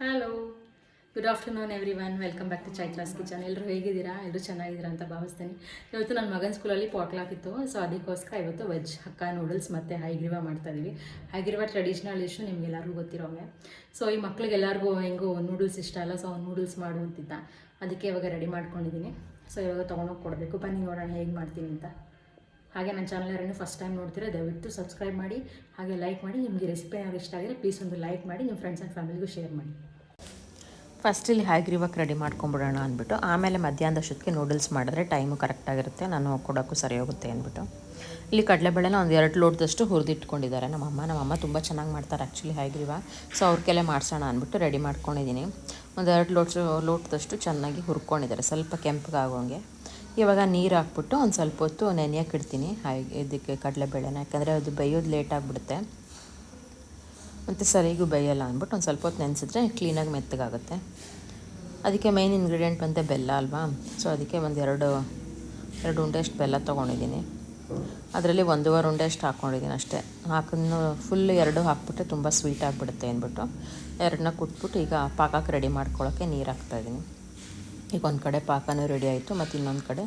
Hello, good afternoon everyone. Welcome back to Chaitra's kitchen. ಎಲ್ಲರೂ ಹೇಗಿದ್ದೀರಾ? ಎಲ್ಲರೂ ಚೆನ್ನಾಗಿದ್ದೀರಾ ಅಂತ ಭಾವಿಸ್ತೀನಿ. ಇವತ್ತು ನನ್ನ ಮಗನ ಸ್ಕೂಲಲ್ಲಿ ಪಾಟ್ಲಾಕ್ ಇತ್ತು, ಸೊ ಅದಕ್ಕೋಸ್ಕರ ಇವತ್ತು ವೆಜ್ ಹಕ್ಕ ನೂಡಲ್ಸ್ ಮತ್ತು ಹೈಗ್ರೀವ ಮಾಡ್ತಾಯಿದ್ವಿ. ಹೈಗ್ರೀವ ಟ್ರೆಡಿಷ್ನಲ್ ಡಿಶ್ಶು ನಿಮಗೆಲ್ಲರಿಗೂ ಗೊತ್ತಿರೋಂಗೆ. ಸೊ ಈ ಮಕ್ಳಿಗೆಲ್ಲರಿಗೂ ಹೆಂಗೋ ನೂಡಲ್ಸ್ ಇಷ್ಟ ಅಲ್ಲ, ಸೊ ಅವ್ನು ನೂಡಲ್ಸ್ ಮಾಡು ಅಂತಿದ್ದ. ಅದಕ್ಕೆ ಇವಾಗ ರೆಡಿ ಮಾಡ್ಕೊಂಡಿದ್ದೀನಿ. ಸೊ ಇವಾಗ ತೊಗೊಂಡೋಗಿ ಕೊಡಬೇಕು. ಬನ್ನಿ ನೋಡೋಣ ಹೇಗೆ ಮಾಡ್ತೀನಿ ಅಂತ. ಹಾಗೆ ನನ್ನ ಚಾನಲ್ ಯಾರನ್ನು ಫಸ್ಟ್ ಟೈಮ್ ನೋಡ್ತೀರಾ ದಯವಿಟ್ಟು ಸಬ್ಸ್ಕ್ರೈಬ್ ಮಾಡಿ, ಹಾಗೆ ಲೈಕ್ ಮಾಡಿ. ನಿಮಗೆ ರೆಸಿಪಿ ಏನಾದ್ರು ಇಷ್ಟ ಆಗಿದ್ರೆ ಪ್ಲೀಸ್ ಒಂದು ಲೈಕ್ ಮಾಡಿ, ನಿಮ್ಮ ಫ್ರೆಂಡ್ಸ್ ಆ್ಯಂಡ್ ಫ್ಯಾಮಿಲಿಗೂ ಶೇರ್ ಮಾಡಿ. ಫಸ್ಟ್ ಇಲ್ಲಿ ಹೈಗ್ರೀವಕ್ಕೆ ರೆಡಿ ಮಾಡ್ಕೊಂಬಿಡೋಣ ಅಂದ್ಬಿಟ್ಟು, ಆಮೇಲೆ ಮಧ್ಯಾಹ್ನದಷ್ಟೊತ್ತಿಗೆ ನೂಡಲ್ಸ್ ಮಾಡಿದ್ರೆ ಟೈಮು ಕರೆಕ್ಟಾಗಿರುತ್ತೆ, ನಾನು ಕೊಡೋಕ್ಕೂ ಸರಿ ಹೋಗುತ್ತೆ ಅಂದ್ಬಿಟ್ಟು. ಇಲ್ಲಿ ಕಡಲೆಬೇಳೆನ ಒಂದು 2 ಲೋಟದಷ್ಟು ಹುರಿದಿಟ್ಕೊಂಡಿದ್ದಾರೆ ನಮ್ಮಮ್ಮ ತುಂಬ ಚೆನ್ನಾಗಿ ಮಾಡ್ತಾರೆ ಆ್ಯಕ್ಚುಲಿ ಹೈಗ್ರೀವ. ಸೊ ಅವ್ರಿಗೆಲ್ಲ ಮಾಡಿಸೋಣ ಅಂದ್ಬಿಟ್ಟು ರೆಡಿ ಮಾಡ್ಕೊಂಡಿದ್ದೀನಿ. ಒಂದು 2 ಲೋಟದಷ್ಟು ಚೆನ್ನಾಗಿ ಹುರ್ಕೊಂಡಿದ್ದಾರೆ, ಸ್ವಲ್ಪ ಕೆಂಪಗಾಗೋಂಗೆ. ಇವಾಗ ನೀರು ಹಾಕ್ಬಿಟ್ಟು ಒಂದು ಸ್ವಲ್ಪ ಹೊತ್ತು ನೆನೆಯೋಕೆ ಇಡ್ತೀನಿ ಇದಕ್ಕೆ ಕಡಲೆಬೇಳೆನ, ಯಾಕಂದರೆ ಅದು ಬೇಯೋದು ಲೇಟ್ ಆಗಿಬಿಡುತ್ತೆ ಮತ್ತು ಸರಿಗೂ ಬೇಯಲ್ಲ ಅಂದ್ಬಿಟ್ಟು ಒಂದು ಸ್ವಲ್ಪ ಹೊತ್ತು ನೆನೆಸಿದ್ರೆ ಕ್ಲೀನಾಗಿ ಮೆತ್ತಗಾಗುತ್ತೆ. ಅದಕ್ಕೆ ಮೇಯ್ನ್ ಇಂಗ್ರೀಡಿಯೆಂಟ್ ಬಂತೆ ಬೆಲ್ಲ ಅಲ್ವಾ. ಸೊ ಅದಕ್ಕೆ ಒಂದು ಎರಡು ಉಂಡೆಷ್ಟು ಬೆಲ್ಲ ತೊಗೊಂಡಿದ್ದೀನಿ. ಅದರಲ್ಲಿ 1.5 ಉಂಡೆಷ್ಟು ಹಾಕ್ಕೊಂಡಿದ್ದೀನಿ ಅಷ್ಟೇ. ಹಾಕಿದ್ನು ಫುಲ್ 2 ಹಾಕ್ಬಿಟ್ರೆ ತುಂಬ ಸ್ವೀಟ್ ಆಗಿಬಿಡುತ್ತೆ ಅಂದ್ಬಿಟ್ಟು 2ನ್ನ ಕುಟ್ಬಿಟ್ಟು ಈಗ ಪಾಕಕ್ಕೆ ರೆಡಿ ಮಾಡ್ಕೊಳ್ಳೋಕ್ಕೆ ನೀರು ಹಾಕ್ತಾಯಿದ್ದೀನಿ. ಈಗ ಒಂದು ಕಡೆ ಪಾಕನೂ ರೆಡಿ ಆಯಿತು, ಮತ್ತು ಇನ್ನೊಂದು ಕಡೆ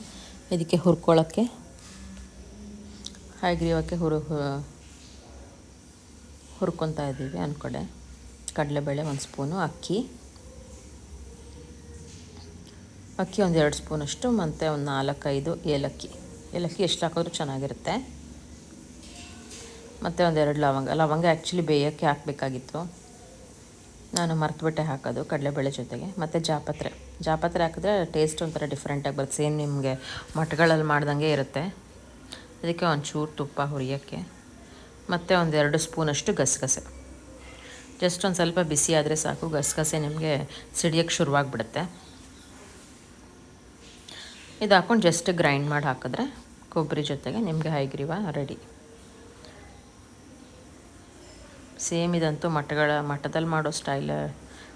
ಇದಕ್ಕೆ ಹುರ್ಕೊಳ್ಳೋಕ್ಕೆ ಹೈಗ್ರೀವಕ್ಕೆ ಹುರ್ಕೊತಾ ಇದ್ದೀವಿ. ಒಂದು ಕಡೆ ಕಡಲೆಬೇಳೆ 1 ಸ್ಪೂನು, ಅಕ್ಕಿ ಒಂದು 2 ಸ್ಪೂನಷ್ಟು, ಮತ್ತು ಒಂದು 4-5 ಏಲಕ್ಕಿ ಎಷ್ಟು ಹಾಕಿದ್ರೂ ಚೆನ್ನಾಗಿರುತ್ತೆ. ಮತ್ತು ಒಂದು 2 ಲವಂಗ ಆ್ಯಕ್ಚುಲಿ ಬೇಯೋಕ್ಕೆ ಹಾಕಬೇಕಾಗಿತ್ತು, ನಾನು ಮರ್ತುಬಿಟ್ಟೆ ಹಾಕೋದು ಕಡಲೆಬೇಳೆ ಜೊತೆಗೆ. ಮತ್ತು ಜಾಪತ್ರೆ ಹಾಕಿದ್ರೆ ಟೇಸ್ಟ್ ಒಂಥರ ಡಿಫ್ರೆಂಟಾಗಿ ಬರುತ್ತೆ, ಸೇಮ್ ನಿಮಗೆ ಮಠಗಳಲ್ಲಿ ಮಾಡ್ದಂಗೆ ಇರುತ್ತೆ. ಅದಕ್ಕೆ ಒಂಚೂರು ತುಪ್ಪ ಹುರಿಯೋಕ್ಕೆ, ಮತ್ತು ಒಂದು 2 ಸ್ಪೂನಷ್ಟು ಗಸಗಸೆ. ಜಸ್ಟ್ ಒಂದು ಸ್ವಲ್ಪ ಬಿಸಿ ಆದರೆ ಸಾಕು, ಗಸಗಸೆ ನಿಮಗೆ ಸಿಡಿಯೋಕ್ಕೆ ಶುರುವಾಗ್ಬಿಡುತ್ತೆ. ಇದು ಹಾಕ್ಕೊಂಡು ಜಸ್ಟ್ ಗ್ರೈಂಡ್ ಮಾಡಿ ಹಾಕಿದ್ರೆ ಕೊಬ್ಬರಿ ಜೊತೆಗೆ ನಿಮಗೆ ಹೈಗ್ರೀವ ರೆಡಿ. ಸೇಮ್ ಇದಂತೂ ಮಠದಲ್ಲಿ ಮಾಡೋ ಸ್ಟೈಲ್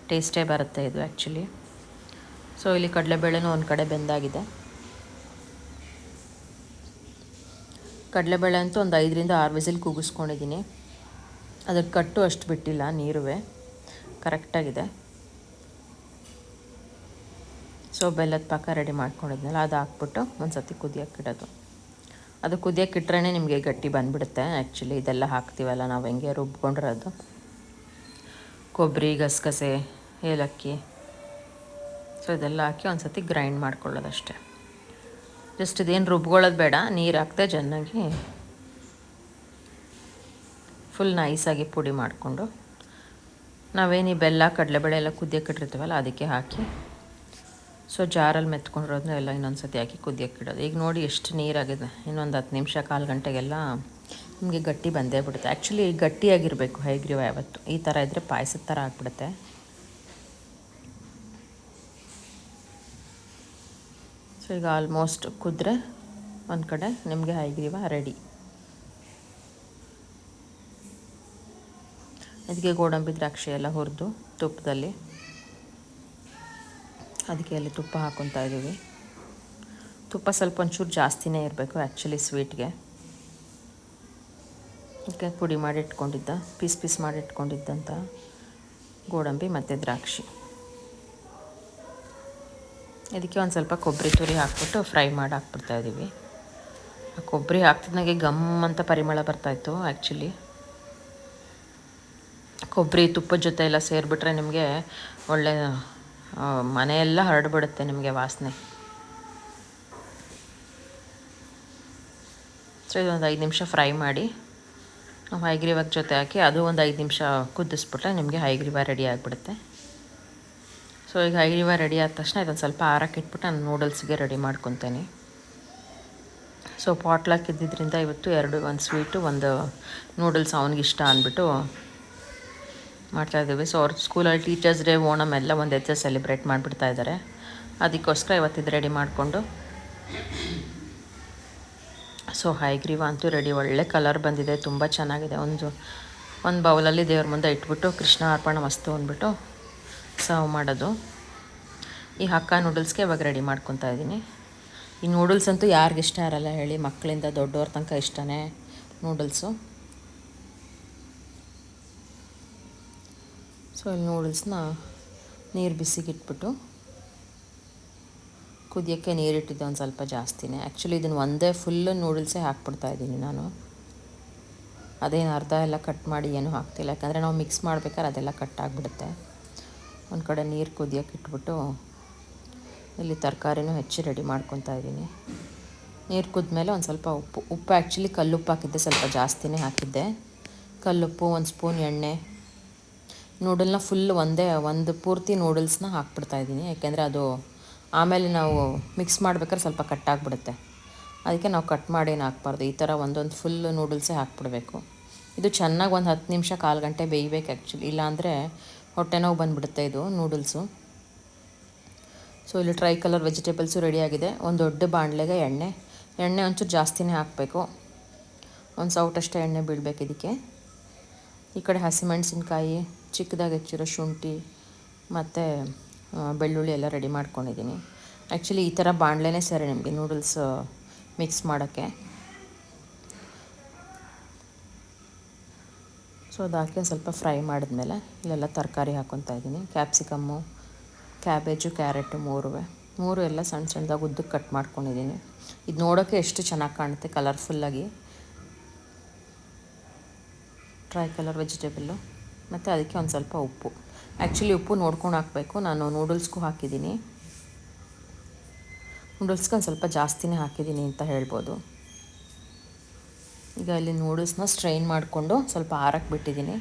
ಟೇಸ್ಟೇ ಬರುತ್ತೆ ಇದು ಆ್ಯಕ್ಚುಲಿ. ಸೊ ಇಲ್ಲಿ ಕಡಲೆಬೇಳೆನೂ ಒಂದು ಕಡೆ ಬೆಂದಾಗಿದೆ. ಕಡಲೆಬೇಳೆ ಅಂತೂ ಒಂದು 5-6 ವಿಸಿಲ್ ಕೂಗಿಸ್ಕೊಂಡಿದ್ದೀನಿ. ಅದಕ್ಕೆ ಕಟ್ಟು ಅಷ್ಟು ಬಿಟ್ಟಿಲ್ಲ, ನೀರುವೆ ಕರೆಕ್ಟಾಗಿದೆ. ಸೊ ಬೆಲ್ಲದ ಪಾಕ ರೆಡಿ ಮಾಡ್ಕೊಂಡಿದ್ನಲ್ಲ ಅದು ಹಾಕ್ಬಿಟ್ಟು ಒಂದು ಸತಿ ಕುದಿಯೋಕ್ಕಿಡೋದು. ಅದು ಕುದಿಯೋಕ್ಕಿಟ್ರೇ ನಿಮಗೆ ಗಟ್ಟಿ ಬಂದುಬಿಡುತ್ತೆ ಆ್ಯಕ್ಚುಲಿ. ಇದೆಲ್ಲ ಹಾಕ್ತೀವಲ್ಲ ನಾವು ಹೆಂಗೆ ರುಬ್ಕೊಂಡಿರೋದು, ಕೊಬ್ಬರಿ, ಗಸಗಸೆ, ಏಲಕ್ಕಿ. ಸೊ ಇದೆಲ್ಲ ಹಾಕಿ ಒಂದು ಸತಿ ಗ್ರೈಂಡ್ ಮಾಡ್ಕೊಳ್ಳೋದಷ್ಟೇ. ಜಸ್ಟ್ ಇದೇನು ರುಬ್ಕೊಳ್ಳೋದು ಬೇಡ, ನೀರು ಹಾಕ್ದೆ ಚೆನ್ನಾಗಿ ಫುಲ್ ನೈಸಾಗಿ ಪುಡಿ ಮಾಡಿಕೊಂಡು ನಾವೇನು ಈ ಬೆಲ್ಲ ಕಡಲೆಬೇಳೆ ಎಲ್ಲ ಕುದಿಯೋಕ್ಕಿಟ್ಟಿರ್ತೀವಲ್ಲ ಅದಕ್ಕೆ ಹಾಕಿ, ಸೊ ಜಾರಲ್ಲಿ ಮೆತ್ಕೊಂಡಿರೋದನ್ನ ಎಲ್ಲ ಇನ್ನೊಂದು ಸತಿ ಹಾಕಿ ಕುದಿಯೋಕ್ಕಿಡೋದು. ಈಗ ನೋಡಿ ಎಷ್ಟು ನೀರಾಗಿದೆ, ಇನ್ನೊಂದು 10 ನಿಮಿಷ 1/4 ಗಂಟೆಗೆಲ್ಲ ನಿಮಗೆ ಗಟ್ಟಿ ಬಂದೇ ಬಿಡುತ್ತೆ. ಆ್ಯಕ್ಚುಲಿ ಗಟ್ಟಿಯಾಗಿರಬೇಕು ಹೈಗ್ರೀವ ಯಾವತ್ತು, ಈ ಥರ ಇದ್ದರೆ ಪಾಯಸದ ಥರ ಆಗಿಬಿಡುತ್ತೆ. ಸೊ ಈಗ ಆಲ್ಮೋಸ್ಟ್ ಕುದ್ರೆ ಒಂದು ಕಡೆ ನಿಮಗೆ ಹೈಗ್ರೀವ ರೆಡಿ. ಇದಕ್ಕೆ ಗೋಡಂಬಿ ದ್ರಾಕ್ಷಿ ಎಲ್ಲ ಹುರಿದು ತುಪ್ಪದಲ್ಲಿ, ಅದಕ್ಕೆ ಅಲ್ಲಿ ತುಪ್ಪ ಹಾಕ್ಕೊತಾ ಇದ್ದೀವಿ. ತುಪ್ಪ ಸ್ವಲ್ಪ ಒಂಚೂರು ಜಾಸ್ತಿನೇ ಇರಬೇಕು ಆ್ಯಕ್ಚುಲಿ ಸ್ವೀಟ್ಗೆ. ಅದಕ್ಕೆ ಪುಡಿ ಮಾಡಿ ಇಟ್ಕೊಂಡಿದ್ದ, ಪೀಸ್ ಮಾಡಿ ಇಟ್ಕೊಂಡಿದ್ದಂಥ ಗೋಡಂಬಿ ಮತ್ತು ದ್ರಾಕ್ಷಿ. ಇದಕ್ಕೆ ಒಂದು ಸ್ವಲ್ಪ ಕೊಬ್ಬರಿ ತುರಿ ಹಾಕ್ಬಿಟ್ಟು ಫ್ರೈ ಮಾಡಿ ಹಾಕ್ಬಿಡ್ತಾಯಿದ್ದೀವಿ. ಆ ಕೊಬ್ಬರಿ ಹಾಕ್ತಿದ್ನಾಗೆ ಗಮ್ ಅಂತ ಪರಿಮಳ ಬರ್ತಾಯಿತ್ತು ಆ್ಯಕ್ಚುಲಿ. ಕೊಬ್ಬರಿ ತುಪ್ಪದ ಜೊತೆ ಎಲ್ಲ ಸೇರಿಬಿಟ್ರೆ ನಿಮಗೆ ಒಳ್ಳೆ ಮನೆಯೆಲ್ಲ ಹರಡ್ಬಿಡುತ್ತೆ ನಿಮಗೆ ವಾಸನೆ. ಸೊ ಇದೊಂದು 5 ನಿಮಿಷ ಫ್ರೈ ಮಾಡಿ ನಾವು ಹೈಗ್ರೀವಕ್ಕೆ ಜೊತೆ ಹಾಕಿ ಅದು ಒಂದು 5 ನಿಮಿಷ ಕುದಿಸ್ಬಿಟ್ರೆ ನಿಮಗೆ ಹೈಗ್ರೀವ ರೆಡಿ ಆಗಿಬಿಡುತ್ತೆ. ಸೊ ಈಗ ಹೈಗ್ರೀವ ರೆಡಿ ಆದ ತಕ್ಷಣ ಇದೊಂದು ಸ್ವಲ್ಪ ಆರಕ್ಕೆ ಇಟ್ಬಿಟ್ಟು ನಾನು ನೂಡಲ್ಸ್ಗೆ ರೆಡಿ ಮಾಡ್ಕೊತೀನಿ. ಸೊ ಪಾಟ್ಲಾಕ್ ಇದ್ದಿದ್ದರಿಂದ ಇವತ್ತು ಒಂದು ಸ್ವೀಟು ಒಂದು ನೂಡಲ್ಸ್ ಅವನಿಗಿಷ್ಟ ಅಂದ್ಬಿಟ್ಟು ಮಾಡ್ತಾಯಿದ್ದೀವಿ. ಸೊ ಅವ್ರ ಸ್ಕೂಲಲ್ಲಿ ಟೀಚರ್ಸ್ ಡೇ, ಓಣಮ್ ಎಲ್ಲ ಒಂದೇ ಸೆಲೆಬ್ರೇಟ್ ಮಾಡಿಬಿಡ್ತಾ ಇದ್ದಾರೆ. ಅದಕ್ಕೋಸ್ಕರ ಇವತ್ತಿದ್ದು ರೆಡಿ ಮಾಡಿಕೊಂಡು, ಸೊ ಹೈಗ್ರೀವ ಅಂತೂ ರೆಡಿ. ಒಳ್ಳೆ ಕಲರ್ ಬಂದಿದೆ, ತುಂಬ ಚೆನ್ನಾಗಿದೆ. ಒಂದು ಬೌಲಲ್ಲಿ ದೇವ್ರ ಮುಂದೆ ಇಟ್ಬಿಟ್ಟು ಕೃಷ್ಣ ಅರ್ಪಣ ಮಸ್ತು ಅಂದ್ಬಿಟ್ಟು ಸರ್ವ್ ಮಾಡೋದು. ಈ ಹಕ್ಕ ನೂಡಲ್ಸ್ಗೆ ಇವಾಗ ರೆಡಿ ಮಾಡ್ಕೊತಾ ಇದ್ದೀನಿ. ಈ ನೂಡಲ್ಸ್ ಅಂತೂ ಯಾರಿಗಿಷ್ಟ ಇರಲ್ಲ ಹೇಳಿ, ಮಕ್ಕಳಿಂದ ದೊಡ್ಡವ್ರ ತನಕ ಇಷ್ಟನೇ ನೂಡಲ್ಸು. ಸೊ ಇಲ್ಲಿ ನೂಡಲ್ಸ್ನ ನೀರು ಬಿಸಿಗಿಟ್ಬಿಟ್ಟು ಕುದಿಯೋಕ್ಕೆ ನೀರಿಟ್ಟಿದ್ದೆ ಒಂದು ಸ್ವಲ್ಪ ಜಾಸ್ತಿನೇ. ಆ್ಯಕ್ಚುಲಿ ಇದನ್ನು ಒಂದೇ ಫುಲ್ಲು ನೂಡಲ್ಸೇ ಹಾಕ್ಬಿಡ್ತಾಯಿದ್ದೀನಿ ನಾನು. ಅದೇನು ಅರ್ಧ ಎಲ್ಲ ಕಟ್ ಮಾಡಿ ಏನೂ ಹಾಕ್ತಿಲ್ಲ, ಯಾಕಂದರೆ ನಾವು ಮಿಕ್ಸ್ ಮಾಡ್ಬೇಕಾದ್ರೆ ಅದೆಲ್ಲ ಕಟ್ ಆಗಿಬಿಡುತ್ತೆ. ಒಂದು ಕಡೆ ನೀರು ಕುದಿಯೋಕೆ ಇಟ್ಬಿಟ್ಟು ಇಲ್ಲಿ ತರಕಾರಿನೂ ಹೆಚ್ಚಿ ರೆಡಿ ಮಾಡ್ಕೊತಾ ಇದ್ದೀನಿ. ನೀರು ಕುದ್ಮೇಲೆ ಒಂದು ಸ್ವಲ್ಪ ಉಪ್ಪು ಆ್ಯಕ್ಚುಲಿ ಕಲ್ಲುಪ್ಪು ಹಾಕಿದ್ದೆ, ಸ್ವಲ್ಪ ಜಾಸ್ತಿನೇ ಹಾಕಿದ್ದೆ. ಕಲ್ಲುಪ್ಪು, ಒಂದು ಸ್ಪೂನ್ ಎಣ್ಣೆ, ನೂಡಲ್ನ ಫುಲ್ ಒಂದು ಪೂರ್ತಿ ನೂಡಲ್ಸ್ನ ಹಾಕ್ಬಿಡ್ತಾಯಿದ್ದೀನಿ. ಯಾಕೆಂದರೆ ಅದು ಆಮೇಲೆ ನಾವು ಮಿಕ್ಸ್ ಮಾಡ್ಬೇಕಾದ್ರೆ ಸ್ವಲ್ಪ ಕಟ್ಟಾಗಿಬಿಡುತ್ತೆ. ಅದಕ್ಕೆ ನಾವು ಕಟ್ ಮಾಡಿ ಏನು ಹಾಕ್ಬಾರ್ದು, ಈ ಥರ ಒಂದೊಂದು ಫುಲ್ ನೂಡಲ್ಸೇ ಹಾಕ್ಬಿಡ್ಬೇಕು. ಇದು ಚೆನ್ನಾಗಿ ಒಂದು 10 ನಿಮಿಷ 1/4 ಗಂಟೆ ಬೇಯಬೇಕು ಆ್ಯಕ್ಚುಲಿ, ಇಲ್ಲಾಂದರೆ ಹೊಟ್ಟೆ ನೋವು ಬಂದುಬಿಡುತ್ತೆ ಇದು ನೂಡಲ್ಸು. ಸೊ ಇಲ್ಲಿ ಟ್ರೈ ಕಲರ್ ವೆಜಿಟೇಬಲ್ಸು ರೆಡಿಯಾಗಿದೆ. ಒಂದು ದೊಡ್ಡ ಬಾಣಲೆಗೆ ಎಣ್ಣೆ ಒಂಚೂರು ಜಾಸ್ತಿನೇ ಹಾಕಬೇಕು, ಒಂದು ಸೌಟಷ್ಟೇ ಎಣ್ಣೆ ಬೀಳಬೇಕು ಇದಕ್ಕೆ. ಈ ಕಡೆ ಹಸಿಮೆಣಸಿನ್ಕಾಯಿ, ಚಿಕ್ಕದಾಗಿ ಹೆಚ್ಚಿರೋ ಶುಂಠಿ ಮತ್ತು ಬೆಳ್ಳುಳ್ಳಿ ಎಲ್ಲ ರೆಡಿ ಮಾಡ್ಕೊಂಡಿದ್ದೀನಿ. ಆ್ಯಕ್ಚುಲಿ ಈ ಥರ ಬಾಣಲೆನೇ ಸರಿ ನಿಮಗೆ ನೂಡಲ್ಸ್ ಮಿಕ್ಸ್ ಮಾಡೋಕ್ಕೆ. ಸೊ ಅದು ಹಾಕಿ ಒಂದು ಸ್ವಲ್ಪ ಫ್ರೈ ಮಾಡಿದ್ಮೇಲೆ ಇಲ್ಲೆಲ್ಲ ತರಕಾರಿ ಹಾಕ್ಕೊತಾ ಇದ್ದೀನಿ. ಕ್ಯಾಪ್ಸಿಕಮ್ಮು, ಕ್ಯಾಬೇಜು, ಕ್ಯಾರೆಟು ಮೂರು ಎಲ್ಲ ಸಣ್ಣ ಸಣ್ಣದಾಗಿ ಉದ್ದಕ್ಕೆ ಕಟ್ ಮಾಡ್ಕೊಂಡಿದ್ದೀನಿ. ಇದು ನೋಡೋಕ್ಕೆ ಎಷ್ಟು ಚೆನ್ನಾಗಿ ಕಾಣುತ್ತೆ ಕಲರ್ಫುಲ್ಲಾಗಿ. ಟ್ರೈ ಕಲರ್ ವೆಜಿಟೇಬಲ್ಲು ಮತ್ತು ಅದಕ್ಕೆ ಒಂದು ಸ್ವಲ್ಪ ಉಪ್ಪು. ಆ್ಯಕ್ಚುಲಿ ಉಪ್ಪು ನೋಡ್ಕೊಂಡು ಹಾಕಬೇಕು, ನಾನು ನೂಡಲ್ಸ್ಗೂ ಹಾಕಿದ್ದೀನಿ. ನೂಡಲ್ಸ್ಗೆ ಒಂದು ಸ್ವಲ್ಪ ಜಾಸ್ತಿನೇ ಹಾಕಿದ್ದೀನಿ ಅಂತ ಹೇಳ್ಬೋದು. ಈಗ ಇಲ್ಲಿ ನೂಡಲ್ಸ್ನ ಸ್ಟ್ರೈನ್ ಮಾಡಿಕೊಂಡು ಸ್ವಲ್ಪ ಆರಕ್ಕೆ ಬಿಟ್ಟಿದ್ದೀನಿ.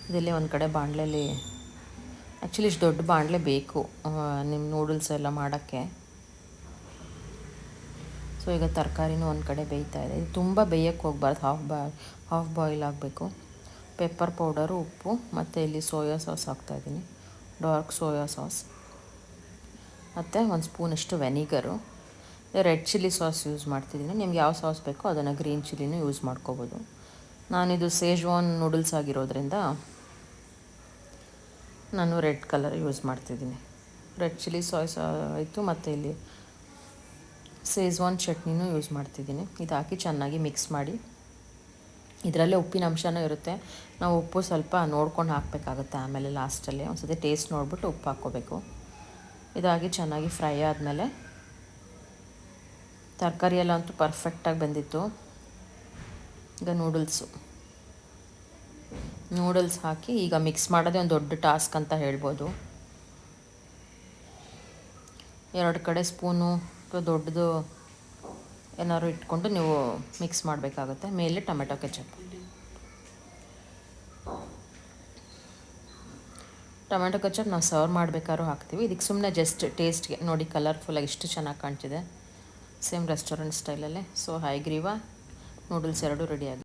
ಇದರಲ್ಲಿ ಒಂದು ಕಡೆ ಬಾಣಲೆಯಲ್ಲಿ ಆ್ಯಕ್ಚುಲಿ ಇಷ್ಟು ದೊಡ್ಡ ಬಾಣಲೆ ಬೇಕು ನಿಮ್ಮ ನೂಡಲ್ಸ್ ಎಲ್ಲ ಮಾಡೋಕ್ಕೆ. ಸೊ ಈಗ ತರಕಾರಿನೂ ಒಂದು ಕಡೆ ಬೇಯ್ತಾ ಇದೆ. ಇದು ತುಂಬ ಬೇಯಕ್ಕೆ ಹೋಗ್ಬಾರ್ದು, ಹಾಫ್ ಬಾಯ್ಲ್ ಆಗಬೇಕು. ಪೆಪ್ಪರ್ ಪೌಡರು, ಉಪ್ಪು ಮತ್ತು ಇಲ್ಲಿ ಸೋಯಾ ಸಾಸ್ ಹಾಕ್ತಾಯಿದ್ದೀನಿ, ಡಾರ್ಕ್ ಸೋಯಾ ಸಾಸ್, ಮತ್ತು ಒಂದು ಸ್ಪೂನಷ್ಟು vinegar. Red chilli sauce use ಮಾಡ್ತಿದ್ದೀನಿ. ನಿಮ್ಗೆ ಯಾವ ಸಾಸ್ ಬೇಕೋ ಅದನ್ನು ಗ್ರೀನ್ ಚಿಲ್ಲಿನೂ ಯೂಸ್ ಮಾಡ್ಕೋಬೋದು. ನಾನಿದು ಸೇಜ್ವಾನ್ ನೂಡಲ್ಸ್ ಆಗಿರೋದ್ರಿಂದ ನಾನು ರೆಡ್ ಕಲರ್ ಯೂಸ್ ಮಾಡ್ತಿದ್ದೀನಿ. ರೆಡ್ ಚಿಲ್ಲಿ ಸಾಸ್ ಆಯಿತು, ಮತ್ತು ಇಲ್ಲಿ ಸೇಜ್ವಾನ್ ಚಟ್ನಿನೂ ಯೂಸ್ ಮಾಡ್ತಿದ್ದೀನಿ. ಇದು ಹಾಕಿ ಚೆನ್ನಾಗಿ ಮಿಕ್ಸ್ ಮಾಡಿ, ಇದರಲ್ಲೇ ಉಪ್ಪಿನ ಅಂಶನೂ ಇರುತ್ತೆ, ನಾವು ಉಪ್ಪು ಸ್ವಲ್ಪ ನೋಡ್ಕೊಂಡು ಹಾಕಬೇಕಾಗುತ್ತೆ. ಆಮೇಲೆ ಲಾಸ್ಟಲ್ಲಿ ಒಂದು ಸತಿ ಟೇಸ್ಟ್ ನೋಡಿಬಿಟ್ಟು ಉಪ್ಪು ಹಾಕ್ಕೋಬೇಕು. ಇದಾಗಿ ಚೆನ್ನಾಗಿ ಫ್ರೈ ಆದಮೇಲೆ ತರಕಾರಿ ಎಲ್ಲ ಅಂತೂ ಪರ್ಫೆಕ್ಟಾಗಿ ಬಂದಿತ್ತು. ಈಗ ನೂಡಲ್ಸ್ ಹಾಕಿ ಈಗ ಮಿಕ್ಸ್ ಮಾಡೋದೇ ಒಂದು ದೊಡ್ಡ ಟಾಸ್ಕ್ ಅಂತ ಹೇಳ್ಬೋದು. 2 ಕಡೆ ಸ್ಪೂನು ಅಥವಾ ದೊಡ್ಡದು ಏನಾದ್ರು ಇಟ್ಕೊಂಡು ನೀವು ಮಿಕ್ಸ್ ಮಾಡಬೇಕಾಗುತ್ತೆ. ಮೇಲೆ ಟೊಮೆಟೊ ಕೆಚಪ್ ನಾವು ಸರ್ವ್ ಮಾಡಬೇಕಾದ್ರೂ ಹಾಕ್ತೀವಿ. ಇದಕ್ಕೆ ಸುಮ್ಮನೆ ಜಸ್ಟ್ ಟೇಸ್ಟ್ಗೆ ನೋಡಿ, ಕಲರ್ಫುಲ್ಲಾಗಿ ಎಷ್ಟು ಚೆನ್ನಾಗಿ ಕಾಣ್ತಿದೆ, ಸೇಮ್ ರೆಸ್ಟೋರೆಂಟ್ ಸ್ಟೈಲಲ್ಲೇ. ಸೊ ಹೈಗ್ರೀವ ನೂಡಲ್ಸ್ 2 ರೆಡಿಯಾಗಿ